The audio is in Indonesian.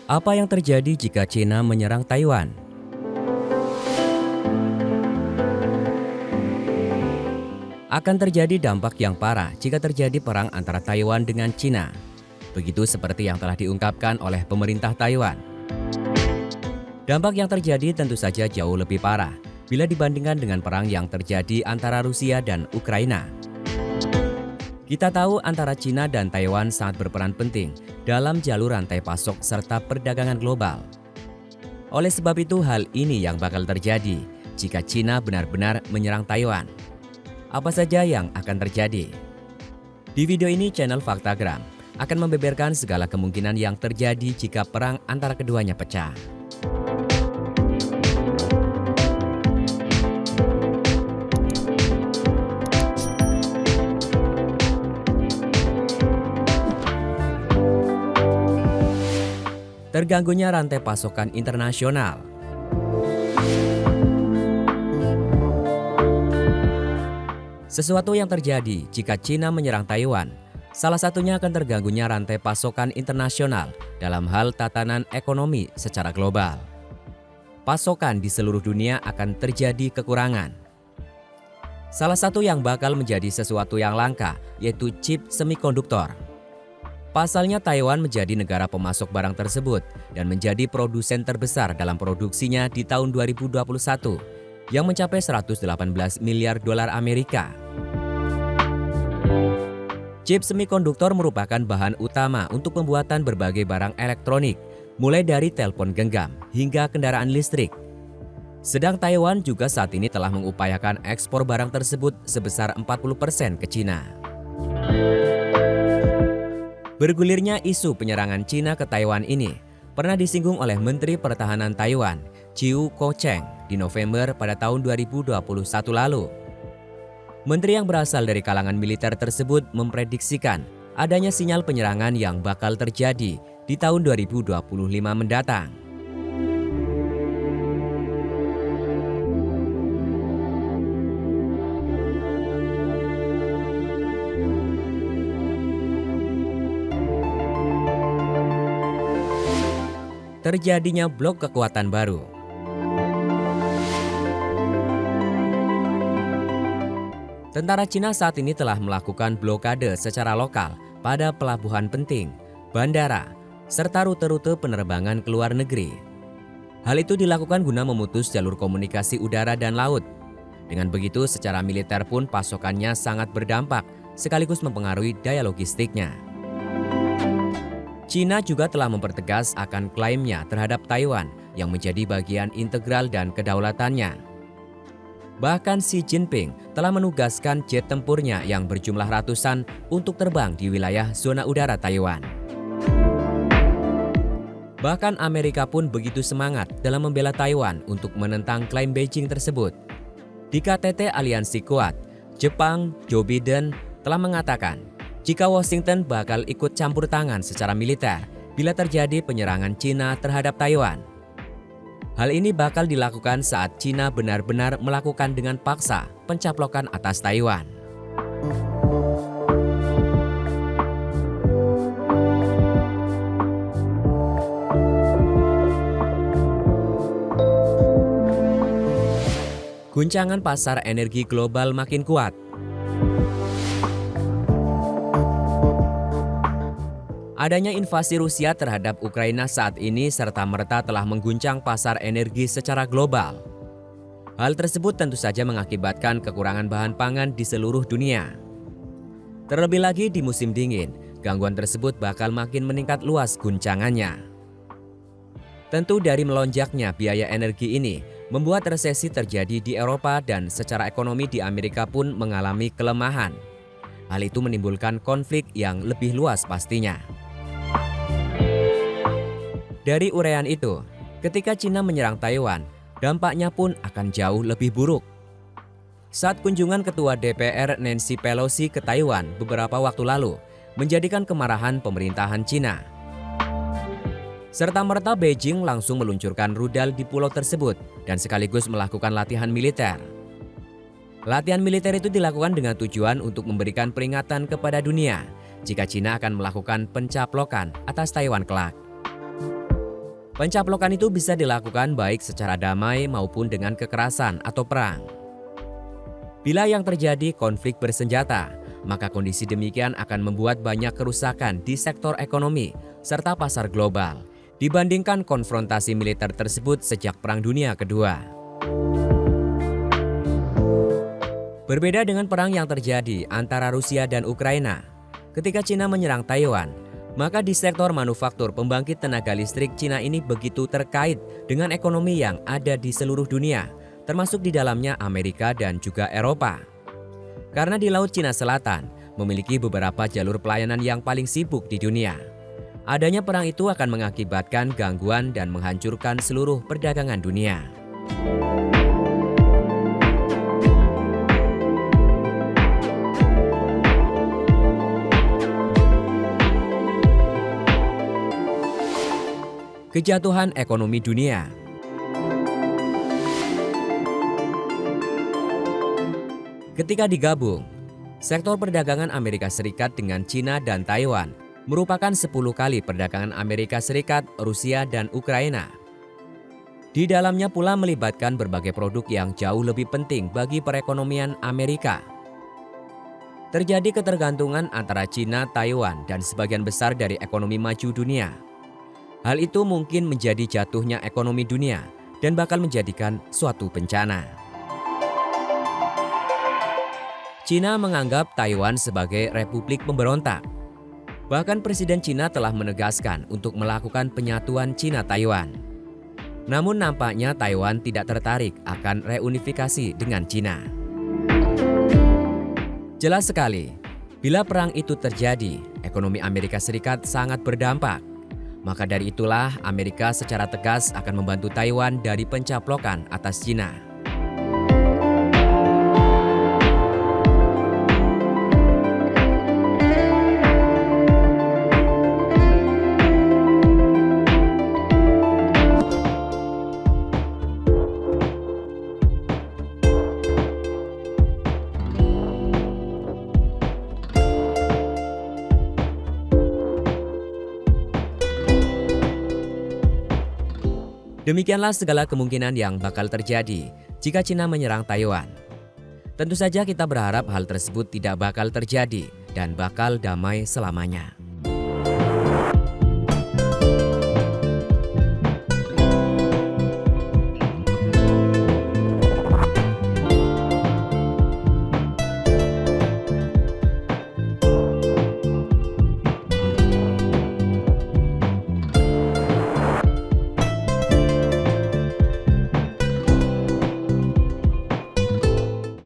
Apa yang terjadi jika China menyerang Taiwan? Akan terjadi dampak yang parah jika terjadi perang antara Taiwan dengan China. Begitu seperti yang telah diungkapkan oleh pemerintah Taiwan. Dampak yang terjadi tentu saja jauh lebih parah bila dibandingkan dengan perang yang terjadi antara Rusia dan Ukraina. Kita tahu antara China dan Taiwan sangat berperan penting dalam jalur rantai pasok serta perdagangan global. Oleh sebab itu hal ini yang bakal terjadi jika China benar-benar menyerang Taiwan. Apa saja yang akan terjadi? Di video ini channel Faktagram akan membeberkan segala kemungkinan yang terjadi jika perang antara keduanya pecah. Terganggunya rantai pasokan internasional. Sesuatu yang terjadi jika China menyerang Taiwan, salah satunya akan terganggunya rantai pasokan internasional dalam hal tatanan ekonomi secara global. Pasokan di seluruh dunia akan terjadi kekurangan. Salah satu yang bakal menjadi sesuatu yang langka yaitu chip semikonduktor. Pasalnya Taiwan menjadi negara pemasok barang tersebut dan menjadi produsen terbesar dalam produksinya di tahun 2021 yang mencapai 118 miliar dolar Amerika. Chip semikonduktor merupakan bahan utama untuk pembuatan berbagai barang elektronik, mulai dari telepon genggam hingga kendaraan listrik. Sedang Taiwan juga saat ini telah mengupayakan ekspor barang tersebut sebesar 40% ke China. Bergulirnya isu penyerangan China ke Taiwan ini pernah disinggung oleh Menteri Pertahanan Taiwan, Chiu Ko-cheng, di November pada tahun 2021 lalu. Menteri yang berasal dari kalangan militer tersebut memprediksikan adanya sinyal penyerangan yang bakal terjadi di tahun 2025 mendatang. Terjadinya blok kekuatan baru. Tentara Cina saat ini telah melakukan blokade secara lokal pada pelabuhan penting, bandara, serta rute-rute penerbangan ke luar negeri. Hal itu dilakukan guna memutus jalur komunikasi udara dan laut. Dengan begitu, secara militer pun pasokannya sangat berdampak, sekaligus mempengaruhi daya logistiknya. China juga telah mempertegas akan klaimnya terhadap Taiwan yang menjadi bagian integral dan kedaulatannya. Bahkan Xi Jinping telah menugaskan jet tempurnya yang berjumlah ratusan untuk terbang di wilayah zona udara Taiwan. Bahkan Amerika pun begitu semangat dalam membela Taiwan untuk menentang klaim Beijing tersebut. Di KTT Aliansi Kuat, Jepang, Joe Biden telah mengatakan jika Washington bakal ikut campur tangan secara militer bila terjadi penyerangan China terhadap Taiwan. Hal ini bakal dilakukan saat China benar-benar melakukan dengan paksa pencaplokan atas Taiwan. Guncangan pasar energi global makin kuat. Adanya invasi Rusia terhadap Ukraina saat ini serta-merta telah mengguncang pasar energi secara global. Hal tersebut tentu saja mengakibatkan kekurangan bahan pangan di seluruh dunia. Terlebih lagi di musim dingin, gangguan tersebut bakal makin meningkat luas guncangannya. Tentu dari melonjaknya biaya energi ini membuat resesi terjadi di Eropa dan secara ekonomi di Amerika pun mengalami kelemahan. Hal itu menimbulkan konflik yang lebih luas pastinya. Dari uraian itu, ketika China menyerang Taiwan, dampaknya pun akan jauh lebih buruk. Saat kunjungan Ketua DPR Nancy Pelosi ke Taiwan beberapa waktu lalu, menjadikan kemarahan pemerintahan China. Serta-merta Beijing langsung meluncurkan rudal di pulau tersebut dan sekaligus melakukan latihan militer. Latihan militer itu dilakukan dengan tujuan untuk memberikan peringatan kepada dunia jika China akan melakukan pencaplokan atas Taiwan kelak. Pencaplokan itu bisa dilakukan baik secara damai maupun dengan kekerasan atau perang. Bila yang terjadi konflik bersenjata, maka kondisi demikian akan membuat banyak kerusakan di sektor ekonomi serta pasar global dibandingkan konfrontasi militer tersebut sejak Perang Dunia Kedua. Berbeda dengan perang yang terjadi antara Rusia dan Ukraina, ketika Cina menyerang Taiwan, maka di sektor manufaktur pembangkit tenaga listrik Cina ini begitu terkait dengan ekonomi yang ada di seluruh dunia, termasuk di dalamnya Amerika dan juga Eropa. Karena di Laut Cina Selatan memiliki beberapa jalur pelayanan yang paling sibuk di dunia. Adanya perang itu akan mengakibatkan gangguan dan menghancurkan seluruh perdagangan dunia. Kejatuhan ekonomi dunia. Ketika digabung, sektor perdagangan Amerika Serikat dengan Cina dan Taiwan merupakan 10 kali perdagangan Amerika Serikat, Rusia, dan Ukraina. Di dalamnya pula melibatkan berbagai produk yang jauh lebih penting bagi perekonomian Amerika. Terjadi ketergantungan antara Cina, Taiwan, dan sebagian besar dari ekonomi maju dunia. Hal itu mungkin menjadi jatuhnya ekonomi dunia dan bakal menjadikan suatu bencana. Cina menganggap Taiwan sebagai republik pemberontak. Bahkan Presiden Cina telah menegaskan untuk melakukan penyatuan Cina-Taiwan. Namun nampaknya Taiwan tidak tertarik akan reunifikasi dengan Cina. Jelas sekali, bila perang itu terjadi, ekonomi Amerika Serikat sangat berdampak. Maka dari itulah Amerika secara tegas akan membantu Taiwan dari pencaplokan atas Cina. Demikianlah segala kemungkinan yang bakal terjadi jika Cina menyerang Taiwan. Tentu saja kita berharap hal tersebut tidak bakal terjadi dan bakal damai selamanya.